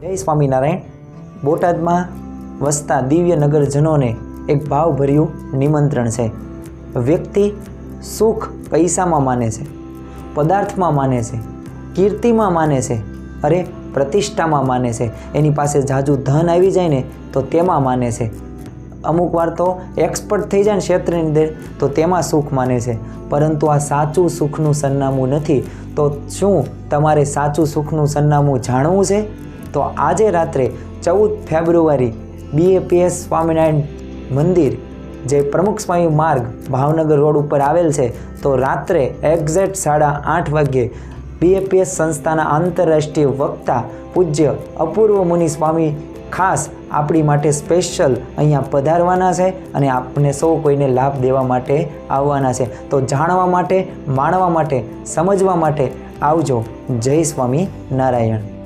જય સ્વામિનારાયણ. બોટાદમાં વસતા દિવ્ય નગરજનોને એક ભાવભર્યું નિમંત્રણ છે. વ્યક્તિ સુખ પૈસામાં માને છે, પદાર્થમાં માને છે, કીર્તિમાં માને છે, અરે પ્રતિષ્ઠામાં માને છે. એની પાસે જાજુ ધન આવી જાય ને તો તેમાં માને છે. અમુક વાર તો એક્સપર્ટ થઈ જાય ને ક્ષેત્રની અંદર તો તેમાં સુખ માને છે. પરંતુ આ સાચું સુખનું સરનામું નથી. તો શું તમારે સાચું સુખનું સરનામું જાણવું છે? તો આજે રાત્રે 14 ફેબ્રુઆરી BAPS સ્વામિનારાયણ મંદિર, જે પ્રમુખ સ્વામી માર્ગ ભાવનગર રોડ ઉપર આવેલ છે, તો રાત્રે એક્ઝેક્ટ 8:30 વાગ્યે BAPS સંસ્થાના આંતરરાષ્ટ્રીય વક્તા પૂજ્ય અપૂર્વ મુનિ સ્વામી ખાસ આપણી માટે સ્પેશિયલ અહીંયા પધારવાના છે અને આપને સૌ કોઈને લાભ દેવા માટે આવવાના છે. તો જાણવા માટે, માણવા માટે, સમજવા માટે આવજો. જય સ્વામી નારાયણ.